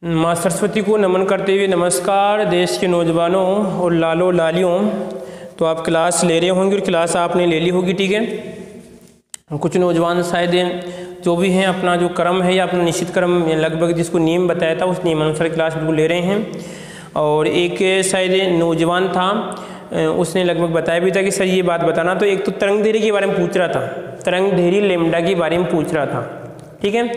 माँ सरस्वती को नमन करते हुए नमस्कार देश के नौजवानों और लालो लालियों। तो आप क्लास ले रहे होंगे और क्लास आपने ले ली होगी, ठीक है। कुछ नौजवान शायद जो भी हैं अपना जो क्रम है या अपना निश्चित क्रम लगभग जिसको नियम बताया था उस नियमानुसार क्लास बिल्कुल ले रहे हैं। और एक शायद नौजवान था, उसने लगभग बताया भी था कि सर ये बात बताना। तो एक तो तरंग धैर्य के बारे में पूछ रहा था, तरंग धैर्य लैम्डा के बारे में पूछ रहा था, ठीक है।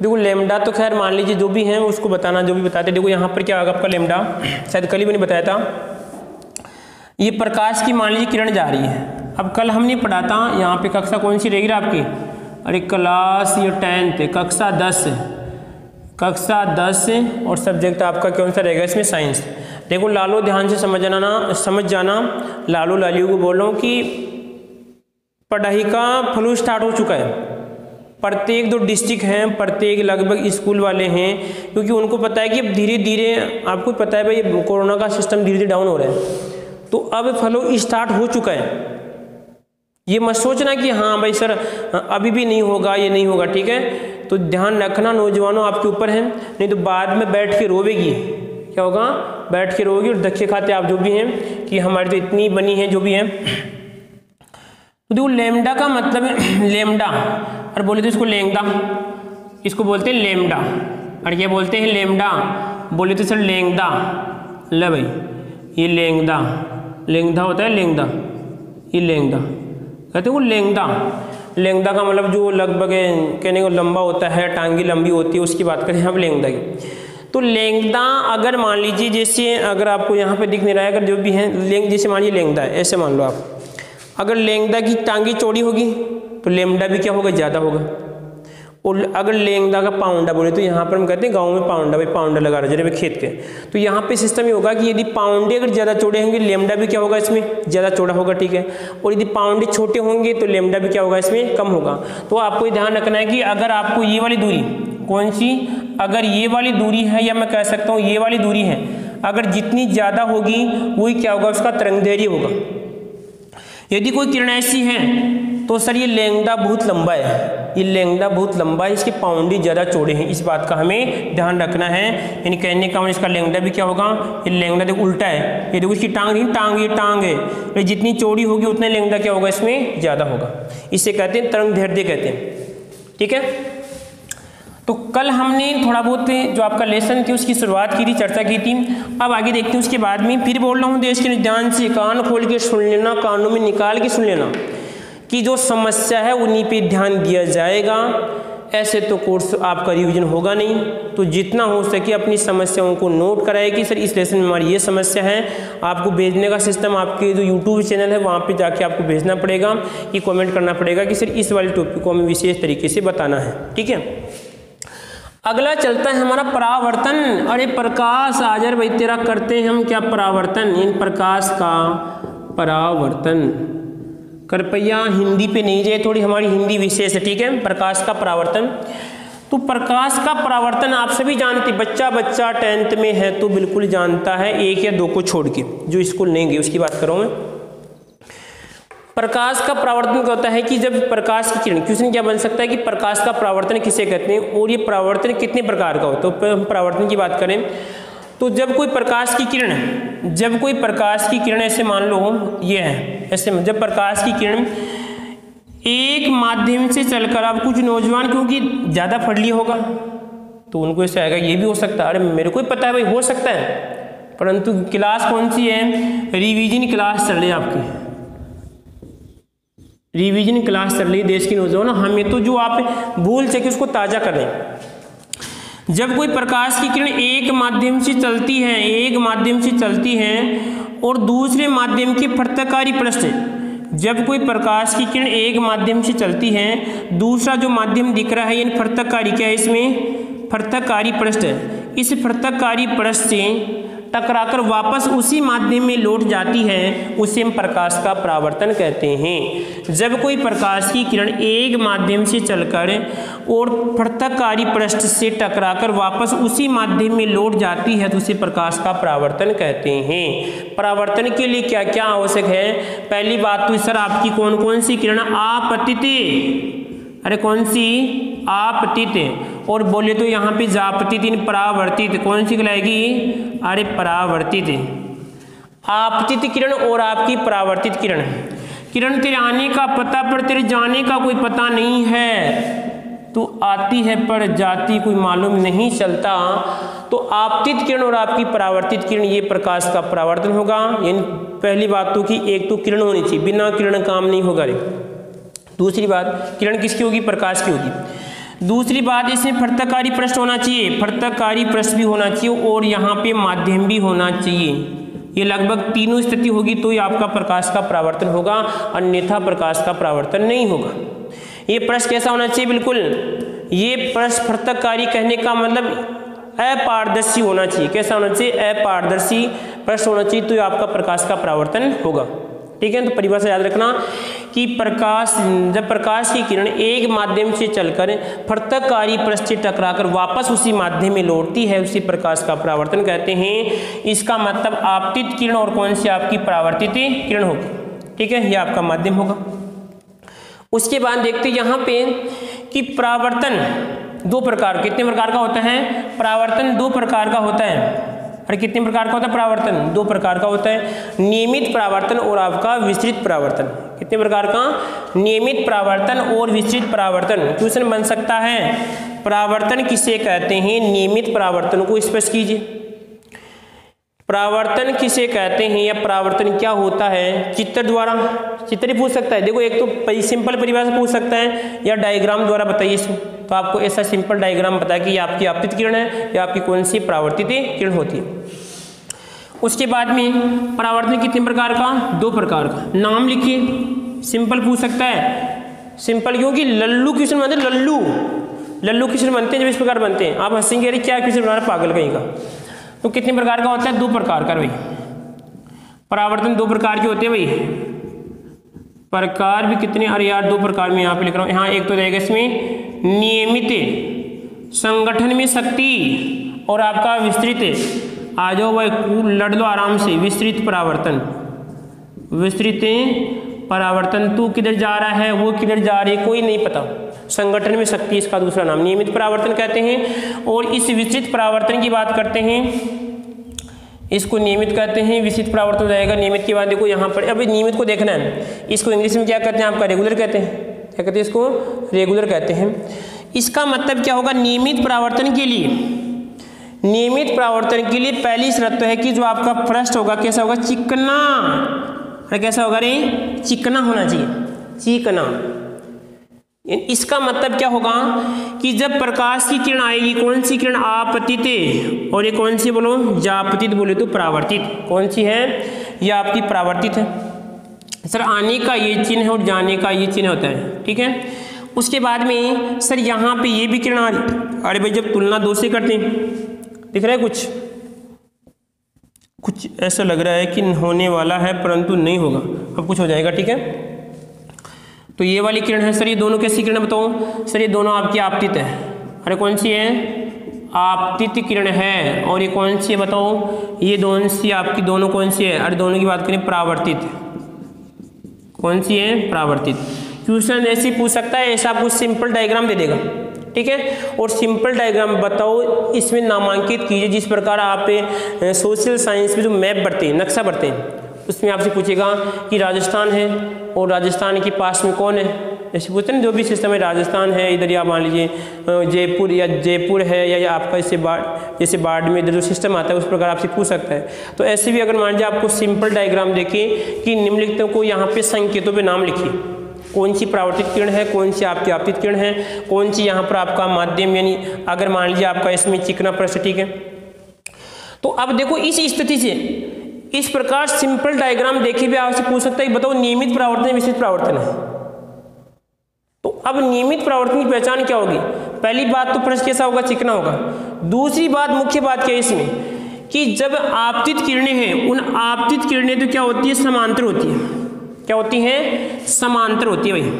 देखो लैम्डा तो खैर मान लीजिए जो भी हैं उसको बताना, जो भी बताते। देखो यहाँ पर क्या होगा आपका लैम्डा, शायद कल ही मैंने बताया था, ये प्रकाश की मान लीजिए किरण जा रही है। अब कल हमने पढ़ा था यहाँ पे कक्षा कौन सी रहेगी आपकी, अरे क्लास ये 10th कक्षा 10 और सब्जेक्ट आपका कौन सा रहेगा इसमें, साइंस। देखो लालो ध्यान से समझ जाना, लालो लालियों को बोल रहा हूँ कि पढ़ाई का फ्लो स्टार्ट हो चुका है। प्रत्येक जो डिस्ट्रिक्ट हैं, प्रत्येक लगभग स्कूल वाले हैं, क्योंकि उनको पता है कि अब धीरे धीरे आपको पता है भाई कोरोना का सिस्टम धीरे धीरे डाउन हो रहा है, तो अब फ्लो स्टार्ट हो चुका है। ये मत सोचना कि हाँ भाई सर अभी भी नहीं होगा, ये नहीं होगा, ठीक है। तो ध्यान रखना नौजवानों आपके ऊपर है, नहीं तो बाद में बैठ के रोवेगी। क्या होगा, बैठ के रोवेगी और धक्के खाते आप जो भी हैं कि हमारी तो इतनी बनी है जो भी है। तो देखो लैम्डा का मतलब है लैम्डा, और बोले तो इसको लेंगदा, इसको बोलते हैं लैम्डा। और क्या बोलते हैं लैम्डा, बोले तो सर लेंगदा। ले भाई ये लेंगदा, लेंगदा होता है लेंगदा, ये लेंगदा कहते हैं वो लेंगदा। लेंगदा का मतलब जो लगभग कहने को लंबा होता है, टांगी लंबी होती है, उसकी बात करें हम लेंगदा की। तो लेंगदा अगर मान लीजिए जैसे अगर आपको यहाँ पे दिख नहीं रहा है, अगर जो भी है जैसे मान लीजिए लेंगदा है, ऐसे मान लो आप, अगर लेंगदा की टांगी चौड़ी होगी तो लैम्डा भी क्या होगा, ज़्यादा होगा। और अगर लेंगदा का पाउंडा बोले तो यहाँ पर हम कहते हैं गांव में पाउंडा, भाई पाउंडा लगा रहे जरा खेत के, तो यहाँ पे सिस्टम ये होगा कि यदि पाउंडे अगर ज़्यादा चौड़े होंगे लैम्डा भी क्या होगा इसमें ज़्यादा चौड़ा होगा, ठीक है। और यदि पाउंडे छोटे होंगे तो लैम्डा भी क्या होगा इसमें कम होगा। तो आपको ये ध्यान रखना है कि अगर आपको ये वाली दूरी कौन सी, अगर ये वाली दूरी है या मैं कह सकता हूँ ये वाली दूरी है, अगर जितनी ज़्यादा होगी वही क्या होगा उसका तरंग दैर्घ्य होगा। यदि कोई किरण ऐसी है तो सर ये लैम्डा बहुत लंबा है, ये लैम्डा बहुत लंबा है, इसके पाउंडे ज़्यादा चौड़े हैं, इस बात का हमें ध्यान रखना है। यानी कहने का इसका लैम्डा भी क्या होगा, ये लैम्डा देखो उल्टा है, ये देखो इसकी टांग नहीं, टांग ये टांग है, ये जितनी चौड़ी होगी उतना लैम्डा क्या होगा इसमें ज़्यादा होगा। इसे कहते हैं तरंग दैर्घ्य कहते हैं, ठीक है। तो कल हमने थोड़ा बहुत जो आपका लेसन थी उसकी शुरुआत की थी, चर्चा की थी। अब आगे देखते हैं उसके बाद में फिर बोल रहा हूँ देश के ध्यान से कान खोल के सुन लेना, कानों में निकाल के सुन लेना कि जो समस्या है उन्हीं पे ध्यान दिया जाएगा। ऐसे तो कोर्स आपका रिवीजन होगा नहीं, तो जितना हो सके अपनी समस्याओं को नोट कराए कि सर इस लेसन में हमारी ये समस्या है। आपको भेजने का सिस्टम आपके जो यूट्यूब चैनल है वहाँ पे जाके आपको भेजना पड़ेगा, कि कमेंट करना पड़ेगा कि सर इस वाले टॉपिक को हमें विशेष तरीके से बताना है, ठीक है। अगला चलता है हमारा परावर्तन। अरे प्रकाश आजर भाई तेरा करते हैं हम क्या परावर्तन, इन प्रकाश का परावर्तन। कृपया हिंदी पे नहीं जाए, थोड़ी हमारी हिंदी विशेष है, ठीक है। प्रकाश का परावर्तन, तो प्रकाश का परावर्तन आप सभी जानते, बच्चा 10th में है तो बिल्कुल जानता है, 1 या 2 को छोड़ के, जो स्कूल नहीं गए उसकी बात करूँ मैं। प्रकाश का परावर्तन क्या होता है कि जब प्रकाश की किरण, क्वेश्चन क्या बन सकता है कि प्रकाश का परावर्तन किसे कहते हैं और ये परावर्तन कितने प्रकार का हो। तो परावर्तन की बात करें तो जब कोई प्रकाश की किरण ऐसे मान लो ये है, ऐसे जब प्रकाश की किरण एक माध्यम से चलकर, अब कुछ नौजवान क्योंकि ज़्यादा पढ़ लिया होगा तो उनको ऐसे आएगा ये भी हो सकता है, अरे मेरे को ही पता है भाई हो सकता है, परंतु क्लास कौन सी है, रिवीजन क्लास चल रही है आपकी, रिवीजन क्लास चल रही है देश की नौजवान, हमें तो जो आप भूल सके उसको ताज़ा करें। जब कोई प्रकाश की किरण एक माध्यम से चलती है और दूसरे माध्यम के पृथक्कारी पृष्ठ, जब कोई प्रकाश की किरण एक माध्यम से चलती है, दूसरा जो माध्यम दिख रहा है यानी पृथक्कारी, क्या है इसमें पृथक्कारी पृष्ठ, इस पृथक्कारी पृष्ठ से टकराकर वापस उसी माध्यम में लौट जाती है, उसे हम प्रकाश का परावर्तन कहते हैं। जब कोई प्रकाश की किरण एक माध्यम से चलकर और पृथक्कारी पृष्ठ से टकराकर वापस उसी माध्यम में लौट जाती है तो उसे प्रकाश का परावर्तन कहते हैं। परावर्तन के लिए क्या क्या आवश्यक है, पहली बात तो सर आपकी कौन कौन सी किरण आपतित, अरे कौन सी आपतित, और बोले तो यहाँ पे जापतित परावर्तित, कौन सी कहलाएगी? अरे परावर्तित। आपतित किरण और आपकी परावर्तित किरण। किरण तेरे आने का पता पर तेरे जाने का कोई पता नहीं है, तो आती है पर जाती कोई मालूम नहीं चलता। तो आपतित किरण और आपकी परावर्तित किरण, ये प्रकाश का परावर्तन होगा। यानी पहली बात तो कि एक तो किरण होनी चाहिए, बिना किरण काम नहीं होगा रे। दूसरी बात, किरण किसकी होगी? प्रकाश की होगी। दूसरी बात, इसमें फर्तकारी पृष्ठ होना चाहिए, फर्तकारी पृष्ठ भी होना चाहिए और यहाँ पे माध्यम भी होना चाहिए। ये लगभग तीनों स्थिति होगी तो ये आपका प्रकाश का परावर्तन होगा, अन्यथा प्रकाश का परावर्तन नहीं होगा। ये पृष्ठ कैसा होना चाहिए? बिल्कुल ये पृष्ठ फर्तकारी कहने का मतलब अपारदर्शी होना चाहिए। कैसा होना चाहिए? अपारदर्शी पृष्ठ होना चाहिए, तो ये आपका प्रकाश का परावर्तन होगा। ठीक है, तो परिभाषा याद रखना कि प्रकाश, जब प्रकाश की किरण एक माध्यम से चलकर फर्तकारी पृष्ठ से टकराकर वापस उसी माध्यम में लौटती है, उसी प्रकाश का परावर्तन कहते हैं। इसका मतलब आपतित किरण और कौन सी? आपकी परावर्तित किरण होगी। ठीक है, यह आपका माध्यम होगा। उसके बाद देखते यहाँ पे कि परावर्तन दो प्रकार, कितने प्रकार का होता है? परावर्तन दो प्रकार का होता है। और कितने प्रकार का होता है परावर्तन? दो प्रकार का होता है, नियमित परावर्तन और आपका विस्तृत परावर्तन। कितने प्रकार का? नियमित परावर्तन और विस्तृत परावर्तन। क्वेश्चन बन सकता है, परावर्तन किसे कहते हैं? नियमित परावर्तन को स्पष्ट कीजिए। परावर्तन किसे कहते हैं या परावर्तन क्या होता है? चित्र द्वारा, चित्र ही पूछ सकता है। देखो, एक तो सिंपल परिभाषा पूछ सकता है या डायग्राम द्वारा बताइए इसको, तो आपको ऐसा सिंपल डायग्राम बताया कि ये आपकी आपतित किरण है या आपकी कौन सी परावर्तित किरण होती है। उसके बाद में परावर्तन कितने प्रकार का? दो प्रकार का। नाम लिखिए, सिंपल पूछ सकता है। सिंपल क्योंकि लल्लू क्वेश्चन बनते, लल्लू क्वेश्चन बनते हैं जब इस प्रकार बनते हैं। आप हंसेंगे अरे क्या क्वेश्चन बना रहा पागल कहीं का। तो कितने प्रकार का होता है? दो प्रकार का। भाई परावर्तन दो प्रकार के होते हैं भाई। प्रकार भी कितने? अरे यार दो प्रकार में यहाँ पे लिख रहा हूँ। यहाँ एक तो रहेगा इसमें नियमित संगठन में शक्ति और आपका विस्तृत। आ जाओ भाई, लड़ लो आराम से। विस्तृत परावर्तन, विस्तृत परावर्तन। तू किधर जा रहा है, वो किधर जा रही है, कोई नहीं पता। संगठन में शक्ति इसका दूसरा नाम नियमित परावर्तन कहते हैं। और इस विस्तृत परावर्तन की बात करते हैं, इसको नियमित कहते हैं। विस्तृत परावर्तन रहेगा नियमित की बात। देखो यहाँ पर अभी नियमित को देखना है, इसको इंग्लिश में क्या कहते हैं? आपका रेगुलर कहते हैं। क्या कहते हैं इसको? रेगुलर कहते हैं। इसका मतलब क्या होगा? नियमित परावर्तन के लिए, नियमित परावर्तन के लिए पहली शर्त है कि जो आपका पृष्ठ होगा कैसा होगा? चिकना। अरे कैसा होगा रे? चिकना होना चाहिए, चिकना। इसका मतलब क्या होगा कि जब प्रकाश की किरण आएगी, कौन सी किरण? आपतित। और ये कौन सी बोलो? जापतित। बोले तो परावर्तित। कौन सी है? ये आपकी परावर्तित है। सर आने का ये चिन्ह है और जाने का ये चिन्ह होता है। ठीक है, उसके बाद में सर यहाँ पे ये भी किरण आ रही। अरे भाई जब तुलना दो से करते हैं, दिख रहा है कुछ ऐसा लग रहा है कि होने वाला है परंतु नहीं होगा, अब कुछ हो जाएगा। ठीक है, तो ये वाली किरण है। सर ये दोनों कैसी किरण बताओ? सर ये दोनों आपकी आपतित है। अरे कौन सी है? आपतित किरण है। और ये कौन सी है बताओ? ये दोनों सी आपकी दोनों कौन सी है? अरे दोनों की बात करें, परावर्तित। कौन सी है? परावर्तित। क्वेश्चन ऐसे पूछ सकता है, ऐसा कुछ सिंपल डायग्राम दे देगा। ठीक है, और सिंपल डायग्राम बताओ, इसमें नामांकित कीजिए। जिस प्रकार आप सोशल साइंस में जो मैप बढ़ते हैं, नक्शा बढ़ते हैं, उसमें आपसे पूछेगा कि राजस्थान है और राजस्थान के पास में कौन है। ऐसे पूछते हैं, जो भी सिस्टम है, राजस्थान है इधर, या मान लीजिए जयपुर, या जयपुर है, या आपका जैसे बाढ़ में इधर जो सिस्टम आता है उस प्रकार आपसे पूछ सकता है। तो ऐसे भी अगर मान लीजिए आपको सिंपल डायग्राम देखें कि निम्नलिखितों को यहाँ पे संकेतों पे नाम लिखिए, कौन सी परावर्तित किरण है, कौन सी आपकी आपतित किरण है, कौन सी यहाँ पर आपका माध्यम, यानी अगर मान लीजिए आपका इसमें चिकना पृष्ठ। ठीक है, तो अब देखो इस स्थिति से इस प्रकार सिंपल डायग्राम देखे भी आपसे पूछ सकता है कि बताओ नियमित परावर्तन है विस्तृत परावर्तन है। तो अब नियमित परावर्तन की पहचान क्या होगी? पहली बात तो पृष्ठ कैसा होगा? चिकना होगा। दूसरी बात, मुख्य बात क्या है इसमें कि जब आपतित किरणें हैं, उन आपतित किरणें तो क्या होती है? समांतर होती है। क्या होती है? समांतर होती है भाई।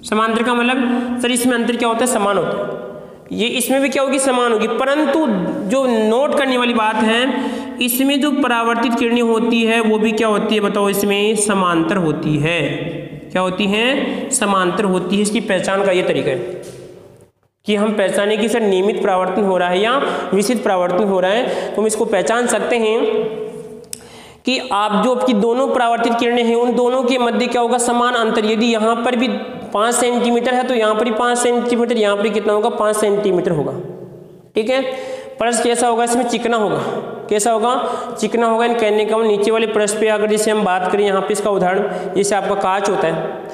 समांतर का मतलब सर इसमें अंतर क्या होता है? समान होता है। ये इसमें भी क्या होगी? समान होगी। परंतु जो नोट करने वाली बात है, इसमें जो परावर्तित किरणें होती है वो भी क्या होती है बताओ? इसमें समांतर होती है। क्या होती है? समांतर होती है। इसकी पहचान का ये तरीका है। कि हम पहचाने कि सर नियमित परावर्तन हो रहा है या विशिष्ट परावर्तन हो रहा है, तो हम इसको पहचान सकते हैं कि आप जो आपकी दोनों परावर्तित किरणें हैं उन दोनों के मध्य क्या होगा, समान अंतर। यदि यहाँ पर भी 5 सेंटीमीटर है तो यहाँ पर भी 5 सेंटीमीटर, यहाँ पर कितना होगा, 5 सेंटीमीटर होगा। ठीक है, पृष्ठ कैसा होगा, इसमें चिकना होगा। कैसा होगा, चिकना होगा। इन कहने का नीचे वाले पृष्ठ पे अगर जैसे हम बात करें, यहाँ पे इसका उदाहरण जैसे आपका कांच होता है,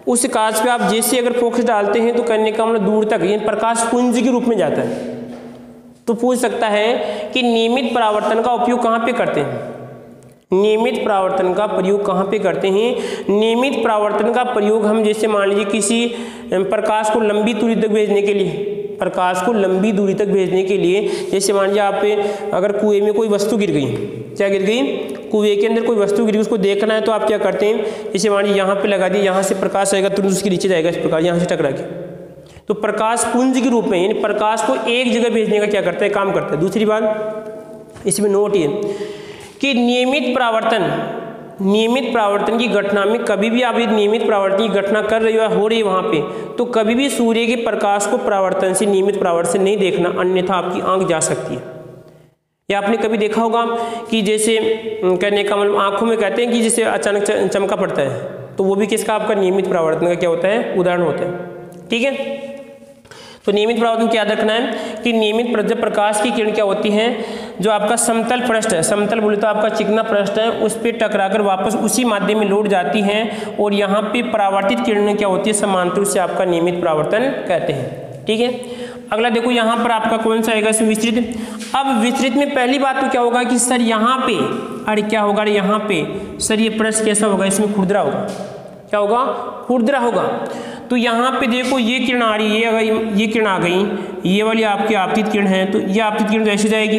उस कांच पे आप जैसे अगर फोकस डालते हैं तो कहने का मतलब दूर तक ये प्रकाश पुंज के रूप में जाता है। तो पूछ सकता है कि नियमित परावर्तन का उपयोग कहाँ पे करते हैं, नियमित परावर्तन का प्रयोग कहाँ पे करते हैं। नियमित परावर्तन का प्रयोग हम जैसे मान लीजिए किसी प्रकाश को लंबी दूरी तक भेजने के लिए, प्रकाश को लंबी दूरी तक भेजने के लिए, जैसे मान लीजिए आप अगर कुएं में कोई वस्तु गिर गई, क्या गिर गई, कुएं के अंदर कोई वस्तु गिरी, उसको देखना है तो आप क्या करते हैं, जैसे मान लीजिए यहाँ पे लगा दिए, यहाँ से प्रकाश आएगा तुरंत उसके नीचे जाएगा इस प्रकार यहाँ से टकरा के, तो प्रकाश पुंज के रूप में यानी प्रकाश को एक जगह भेजने का क्या करता है, काम करता है। दूसरी बात इसमें नोट ये कि नियमित परावर्तन की घटना में कभी भी आप यदि नियमित परावर्तन की घटना कर रही हो रही है वहाँ पे, तो कभी भी सूर्य के प्रकाश को परावर्तन से, नियमित परावर्तन से नहीं देखना, अन्यथा आपकी आंख जा सकती है। या आपने कभी देखा होगा कि जैसे कहने का मतलब आंखों में कहते हैं कि जैसे अचानक चमका पड़ता है, तो वो भी किसका, आपका नियमित परावर्तन का क्या होता है, उदाहरण होता है। ठीक है, तो नियमित परावर्तन क्या याद रखना है कि नियमित जब प्रकाश की किरण क्या होती है, जो आपका समतल पृष्ठ है, समतल बोले तो आपका चिकना पृष्ठ है, उस पर टकराकर वापस उसी माध्यम में लौट जाती हैं, और यहाँ पे परावर्तित किरणें क्या होती है, समांतर से आपका नियमित परावर्तन कहते हैं। ठीक है, अगला देखो यहाँ पर आपका कौन सा आएगा, इसमें विस्तृत। अब विस्तृत में पहली बात तो क्या होगा कि सर यहाँ पे, अरे क्या होगा, अरे यहाँ पे सर ये पृष्ठ कैसा होगा, इसमें खुरदरा होगा। क्या होगा, खुरदरा होगा। तो यहाँ पे देखो ये किरण आ रही है, अगर ये किरण आ गई, ये वाली आपकी आपतित किरण है, तो ये आपतित किरण ऐसे जाएगी,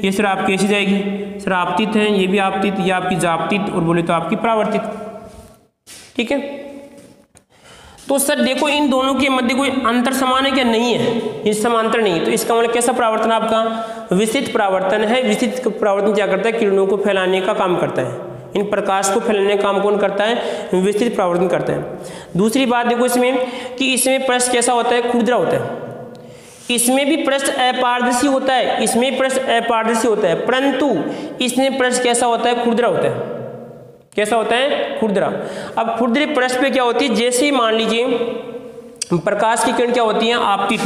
ये सर आपकी ऐसी जाएगी, सर आपतित है, ये भी आपतित, ये आपकी जापतित, और बोले तो आपकी परावर्तित। ठीक है, तो सर देखो इन दोनों के मध्य कोई अंतर समान है क्या, नहीं है, ये समांतर नहीं है। तो इसका मतलब कैसा परावर्तन आपका, विशिष्ट परावर्तन है। विशिष्ट परावर्तन क्या करता है, किरणों को फैलाने का काम करता है, इन प्रकाश को फैलाने का काम कौन करता है, विस्तृत परावर्तन करता है। दूसरी बात देखो इसमें कि इसमें पृष्ठ कैसा होता है, खुरदरा होता है। इसमें भी पृष्ठ अपारदर्शी होता है, इसमें पृष्ठ अपारदर्शी होता है, परंतु इसमें पृष्ठ कैसा होता है, खुरदरा होता है। कैसा होता है, खुरदरा। अब खुरदरे पृष्ठ पे क्या होती है, जैसे ही मान लीजिए प्रकाश की किरण क्या होती है, आपतित,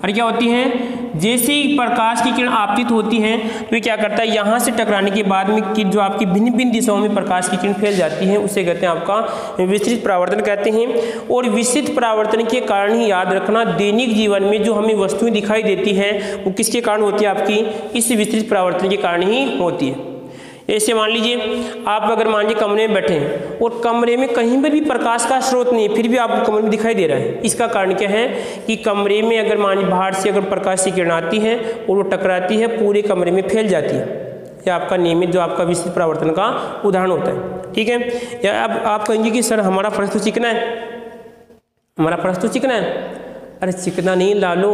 और क्या होती हैं, जैसे ही प्रकाश की किरण आपतित होती हैं तो ये क्या करता है, यहाँ से टकराने के बाद में कि जो आपकी भिन्न भिन्न दिशाओं में प्रकाश की किरण फैल जाती है, उसे कहते हैं आपका विस्तृत परावर्तन कहते हैं। और विस्तृत परावर्तन के कारण ही याद रखना, दैनिक जीवन में जो हमें वस्तुएं दिखाई देती हैं वो किसके कारण होती है, आपकी इस विस्तृत परावर्तन के कारण ही होती है। ऐसे मान लीजिए आप अगर मान लीजिए कमरे में बैठे हैं और कमरे में कहीं पर भी प्रकाश का स्रोत नहीं है, फिर भी आपको कमरे में दिखाई दे रहा है। इसका कारण क्या है कि कमरे में अगर मान लीजिए बाहर से अगर प्रकाश की किरण आती है और वो टकराती है, पूरे कमरे में फैल जाती है। यह आपका नियमित जो आपका विस्तृत परावर्तन का उदाहरण होता है। ठीक है, या अब आप कहेंगे कि सर हमारा पृष्ठ तो चिकना है, हमारा पृष्ठ तो चिकना है। अरे चिकना नहीं लालो,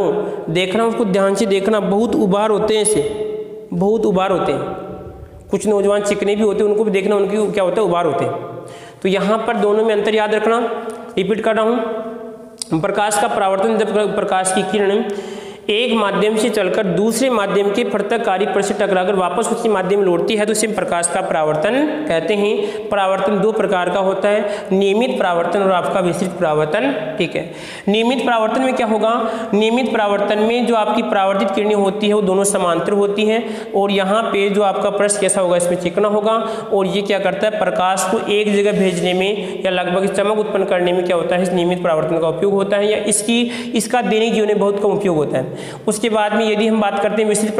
देखना उसको ध्यान से देखना, बहुत उबार होते हैं, ऐसे बहुत उबार होते हैं। कुछ नौजवान चिकने भी होते हैं, उनको भी देखना, उनकी क्या होता है, उबार होते हैं। तो यहाँ पर दोनों में अंतर याद रखना। रिपीट कर रहा हूँ, प्रकाश का परावर्तन, जब प्रकाश की किरण एक माध्यम से चलकर दूसरे माध्यम के पृथककारी पर से टकराकर वापस उसी माध्यम में लौटती है तो इसे प्रकाश का परावर्तन कहते हैं। परावर्तन दो प्रकार का होता है, नियमित परावर्तन और आपका विस्तृत परावर्तन। ठीक है, नियमित परावर्तन में क्या होगा, नियमित परावर्तन में जो आपकी परावर्तित किरणें होती है वो दोनों समांतर होती हैं, और यहाँ पे जो आपका पृष्ठ कैसा होगा, इसमें चिकना होगा, और ये क्या करता है, प्रकाश को एक जगह भेजने में या लगभग चमक उत्पन्न करने में क्या होता है, इस नियमित परावर्तन का उपयोग होता है, या इसका दैनिक जीवन में बहुत कम उपयोग होता है। उसके बाद में यदि हम बात करते हैं विस्तृत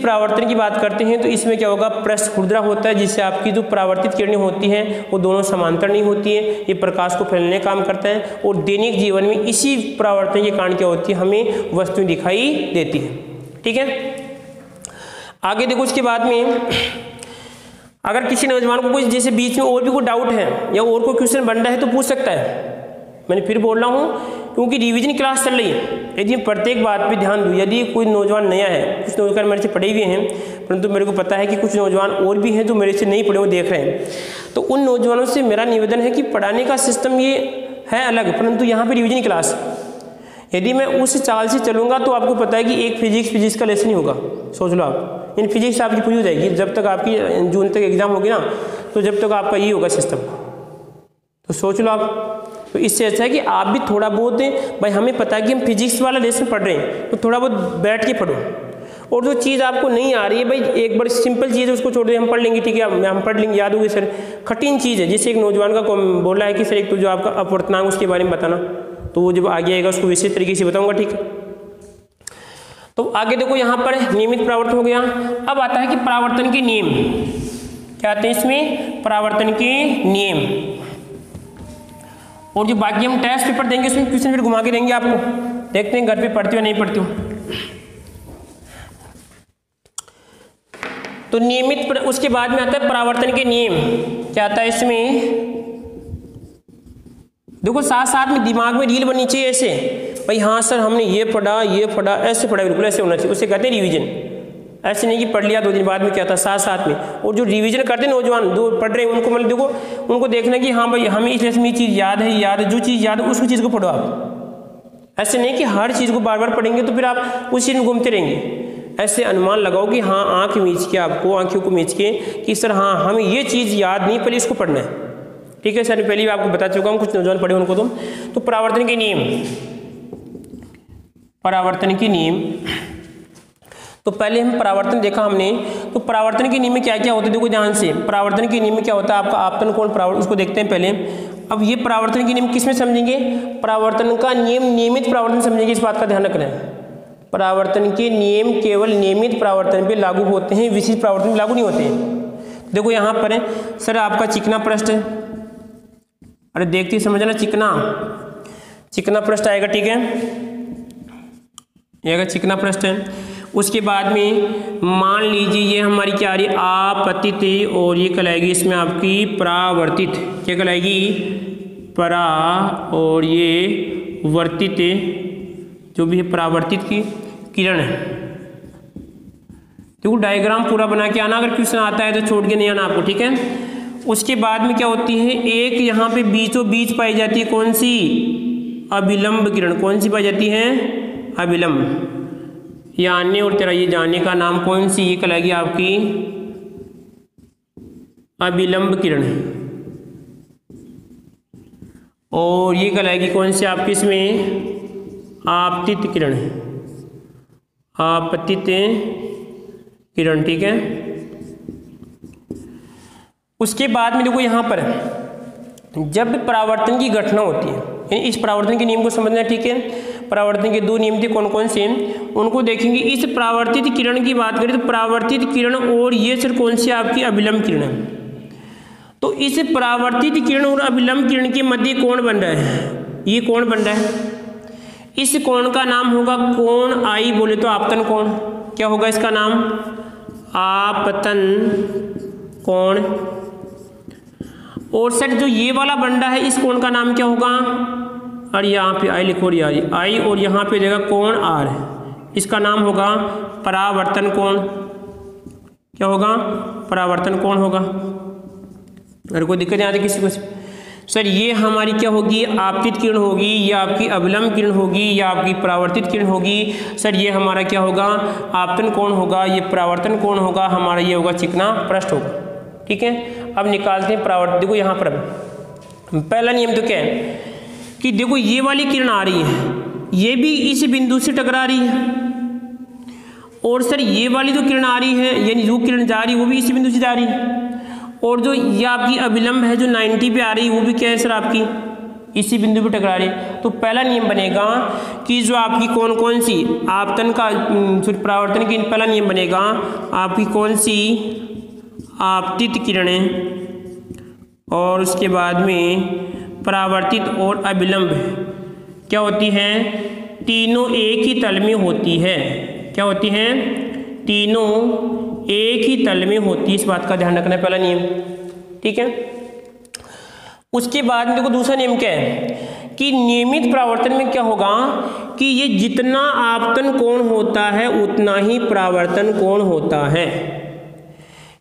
परावर्तन की बात करते हैं तो इसमें क्या होगा, पृष्ठ खुरदरा होता है, जिससे आपकी जो परावर्तित किरणें होती हैं वो दोनों समांतर नहीं होती है, ये प्रकाश को फैलाने का काम करता है, और दैनिक जीवन में इसी परावर्तन के कारण क्या होती है, हमें वस्तुएं दिखाई देती है। ठीक है, आगे देखो, उसके बाद में अगर किसी नौजवान को कोई जैसे बीच में और भी कोई डाउट है या और कोई क्वेश्चन बन रहा है तो पूछ सकता है। मैंने फिर बोल रहा हूँ क्योंकि रिवीजन क्लास चल रही है, यदि मैं प्रत्येक बात पे ध्यान दूँ। यदि कोई नौजवान नया है, कुछ नौजवान मेरे से पढ़े हुए हैं, परंतु मेरे को पता है कि कुछ नौजवान और भी हैं जो मेरे से नहीं पढ़े, वो देख रहे हैं, तो उन नौजवानों से मेरा निवेदन है कि पढ़ाने का सिस्टम ये है अलग, परंतु यहाँ पर रिवीजन क्लास यदि मैं उस चाल से चलूँगा तो आपको पता है कि एक फिजिक्स का लेसन ही होगा, सोच लो आप, इन फिजिक्स आपकी पूरी हो जाएगी जब तक आपकी जून तक एग्जाम होगी ना, तो जब तक आपका ये होगा सिस्टम, तो सोच लो आप। तो इससे अच्छा है कि आप भी थोड़ा बहुत, भाई हमें पता है कि हम फिजिक्स वाला लेसन पढ़ रहे हैं तो थोड़ा बहुत बैठ के पढ़ो, और जो चीज़ आपको नहीं आ रही है भाई एक बार सिंपल चीज़ है उसको छोड़ दे, हम पढ़ लेंगे, ठीक है हम पढ़ लेंगे, याद होगी सर। कठिन चीज़ है, जैसे एक नौजवान का बोला है कि सर एक तो जो आपका अपवर्तनांक उसके बारे में बताना, तो वो जब आगे आएगा उसको विशेष तरीके से बताऊंगा, ठीक है। तो आगे देखो यहाँ पर नियमित परावर्तन हो गया। अब आता है कि परावर्तन के नियम क्या आते हैं इसमें, परावर्तन के नियम, और जो बाकी हम टेस्ट पेपर देंगे उसमें क्वेश्चन फिर घुमा के देंगे आपको, देखते हैं घर पे पढ़ती हो नहीं पढ़ती हो। तो नियमित उसके बाद में आता है परावर्तन के नियम, क्या आता है इसमें, देखो साथ साथ में दिमाग में रील बननी चाहिए ऐसे, भाई हाँ सर हमने ये पढ़ा ऐसे पढ़ा, बिल्कुल ऐसे होना चाहिए, उसे कहते हैं रिवीजन। ऐसे नहीं कि पढ़ लिया 2 दिन बाद में क्या था, साथ साथ में। और जो रिवीजन करते हैं नौजवान जो पढ़ रहे हैं उनको मतलब देखो उनको देखना कि हाँ भाई हमें इस लेसन में ये चीज़ याद है, जो चीज़ याद है उस चीज़ को पढ़ो आप। ऐसे नहीं कि हर चीज़ को बार बार पढ़ेंगे तो फिर आप उस चीज़ में घूमते रहेंगे। ऐसे अनुमान लगाओ कि हाँ आँख मीच के, आपको आँखों को मीच के कि सर हाँ हमें ये चीज़ याद नहीं, पहले इसको पढ़ना है, ठीक है सर। पहले भी आपको बता चुका हूँ, कुछ नौजवान पढ़े उनको तो परावर्तन के नियम, परावर्तन के नियम। तो पहले हम परावर्तन देखा हमने, तो परावर्तन के नियम में क्या क्या होता है देखो ध्यान से। परावर्तन के नियम में क्या होता है आपका आपतन कोण परावर्तन, उसको देखते हैं पहले। अब ये परावर्तन के नियम किस में समझेंगे, परावर्तन का नियम नियमित परावर्तन समझेंगे, इस बात का ध्यान रखना है। परावर्तन के नियम केवल नियमित परावर्तन पे लागू होते हैं, विशिष्ट परावर्तन पे लागू नहीं होते हैं। देखो यहाँ पर है सर आपका चिकना पृष्ठ है, अरे देखते समझना, चिकना पृष्ठ आएगा, ठीक है, ये चिकना पृष्ठ है। उसके बाद में मान लीजिए ये हमारी क्या आ रही है, आपतित, और ये कहलाएगी इसमें आपकी परावर्तित, क्या कहलाएगी, परा, और ये वर्तित, जो भी है परावर्तित की किरण है। देखो डायग्राम पूरा बना के आना, अगर क्वेश्चन आता है तो छोड़ के नहीं आना आपको, ठीक है। उसके बाद में क्या होती है, एक यहाँ पे बीचों बीच पाई जाती है कौन सी, अभिलंब किरण। कौन सी पाई जाती है, अभिलंब। ये आने और तेरा ये जाने का नाम कौन सी, ये कहलाएगी आपकी अभिलंब किरण, और ये कहलाएगी कौन सी आपकी इसमें आपतित किरण, आपतित किरण, ठीक है। उसके बाद में देखो यहाँ पर जब परावर्तन की घटना होती है, इस परावर्तन के नियम को समझना, ठीक है। परावर्तन के 2 नियम थे, कौन कौन से, उनको देखेंगे। इस परावर्तित किरण की बात करें तो परावर्तित किरण और ये सर कौन सी आपकी अभिलंब किरण है। तो इस परावर्तित किरण और अभिलंब किरण के मध्य कोण बन रहा है, ये कोण बन रहा है, इस कोण का नाम होगा कोण आई, बोले तो आपतन कोण। क्या होगा इसका नाम, आपतन कोण। और सर जो ये वाला बन रहा है इस कोण का नाम क्या होगा, और यहाँ पे आई लिखो यार, आई, और यहाँ पे देगा कोण आर, इसका नाम होगा परावर्तन कोण। क्या होगा, परावर्तन कोण होगा। अगर कोई दिक्कत नहीं आती किसी को, सर ये हमारी क्या होगी, आपतित किरण होगी, या आपकी अभिलंब किरण होगी, या आपकी परावर्तित किरण होगी। सर ये हमारा क्या होगा, आपतन कोण होगा, ये परावर्तन कोण होगा, हमारा ये होगा चिकना पृष्ठ होगा, ठीक है। अब निकालते हैं परावर्तन। देखो यहाँ पर पहला नियम तो क्या है कि देखो ये वाली किरण आ रही है, ये भी इस बिंदु से टकरा रही है, और सर ये वाली जो किरण आ रही है, यानी जो किरण जा रही है वो भी इसी बिंदु से जा रही है, और जो ये आपकी अभिलंब है जो 90 पे आ रही है वो भी क्या है सर आपकी इसी बिंदु पे टकरा रही है। तो पहला नियम बनेगा कि जो आपकी कौन कौन सी आपतन का परावर्तन की पहला नियम बनेगा, आपकी कौन सी आपतित किरणें, और उसके बाद में परावर्तित और अभिलंब क्या होती हैं, तीनों एक ही तल में होती है। क्या होती हैं, तीनों एक ही तल में होती है, इस बात का ध्यान रखना है, पहला नियम, ठीक है। उसके बाद में देखो दूसरा नियम क्या है कि नियमित परावर्तन में क्या होगा कि ये जितना आपतन कोण होता है उतना ही परावर्तन कोण होता है।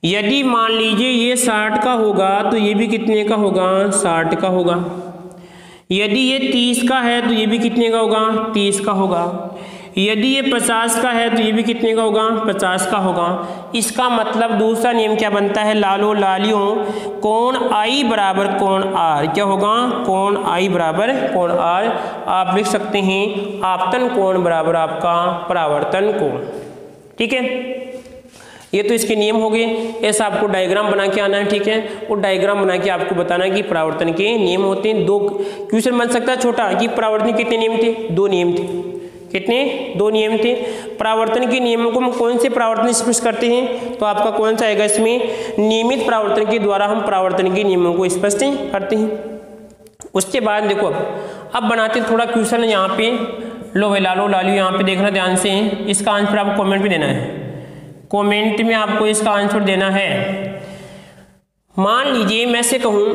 यदि मान लीजिए ये 60 का होगा तो ये भी कितने का होगा, 60 का होगा। यदि ये 30 का है तो ये भी कितने का होगा, 30 का होगा। यदि ये 50 का है तो ये भी कितने का होगा, 50 का होगा। इसका मतलब दूसरा नियम क्या बनता है लालो लालियों, कोण आई बराबर कोण आर, क्या होगा, कोण आई बराबर कोण आर। आप लिख सकते हैं आपतन कोण बराबर आपका परावर्तन कोण। ठीक है, ये तो इसके नियम हो गए। ऐसा आपको डायग्राम बना के आना है। ठीक है, वो डायग्राम बना के आपको बताना है कि परावर्तन के नियम होते हैं। दो क्वेश्चन बन सकता है छोटा कि परावर्तन के कितने नियम थे, 2 नियम थे। कितने, 2 नियम थे। परावर्तन के नियमों को हम कौन से परावर्तन स्पष्ट करते हैं, तो आपका कौन सा आएगा इसमें, नियमित परावर्तन के द्वारा हम परावर्तन के नियमों को स्पष्ट करते हैं। उसके बाद देखो अब बनाते थोड़ा क्वेश्चन यहाँ पे, लो भाई लालो लालियो यहाँ पे देखना ध्यान से। इसका आंसर आपको कमेंट में देना है, कमेंट में आपको इसका आंसर देना है। मान लीजिए मैं से कहूँ,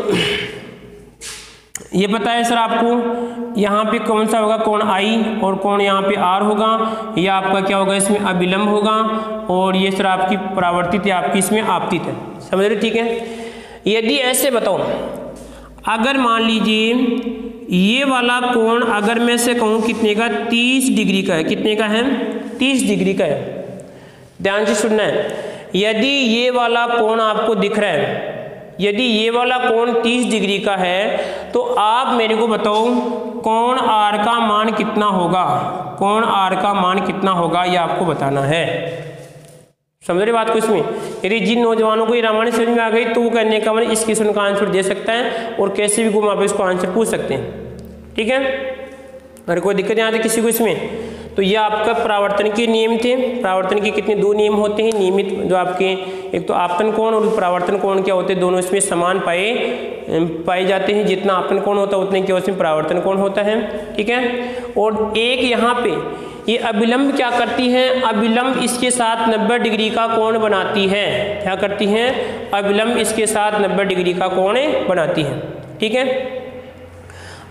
ये पता है सर आपको यहाँ पे कौन सा होगा, कोण आई और कोण यहाँ पे आर होगा। ये आपका क्या होगा, इसमें अभिलंब होगा और ये सर आपकी परावर्तित है, आपकी इसमें आपतित है। समझ रहे, ठीक है। यदि ऐसे बताओ, अगर मान लीजिए ये वाला कोण अगर मैं से कहूँ कितने का, 30 डिग्री का है। कितने का है, 30 डिग्री का है। ध्यान से सुनना है। यदि ये वाला कोण आपको दिख रहा है, यदि ये वाला कोण 30 डिग्री का है तो आप मेरे को बताओ कोण आर का मान कितना होगा, कोण आर का मान कितना होगा, ये आपको बताना है। समझ रहे बात को। इसमें यदि जिन नौजवानों को ये रामायण समझ में आ गई तो वो करने का मतलब इस क्वेश्चन का आंसर दे सकता है और कैसे भी घुमा पे इसको आंसर पूछ सकते हैं। ठीक है, अगर कोई दिक्कत नहीं आती किसी को इसमें, तो ये आपका परावर्तन के नियम थे। परावर्तन के कितने, 2 नियम होते हैं नियमित, जो आपके एक तो आपतन कोण और परावर्तन कोण क्या होते हैं, दोनों इसमें समान पाए जाते हैं। जितना आपतन कोण होता है उतने क्या उसमें परावर्तन कोण होता है। ठीक है, और एक यहाँ पे ये अभिलंब क्या करती है, अभिलंब इसके साथ 90 डिग्री का कोण बनाती है। क्या करती है, अभिलंब इसके साथ 90 डिग्री का कोण बनाती है। ठीक है,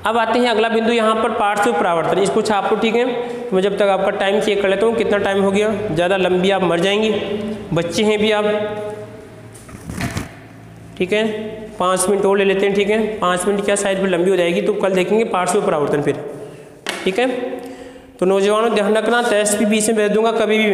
अब आते हैं अगला बिंदु यहाँ पर पार्श्व परावर्तन, इसको छाप लो। ठीक है, तो मैं जब तक आपका टाइम चेक कर लेता हूँ कितना टाइम हो गया, ज़्यादा लंबी आप मर जाएंगे, बच्चे हैं भी आप। ठीक है, 5 मिनट और ले लेते हैं। ठीक है, 5 मिनट क्या शायद फिर लंबी हो जाएगी, तो कल देखेंगे पार्श्व परावर्तन फिर। ठीक है, तो नौजवानों ध्यान रखना, टेस्ट भी बीच में भेज दूंगा कभी भी।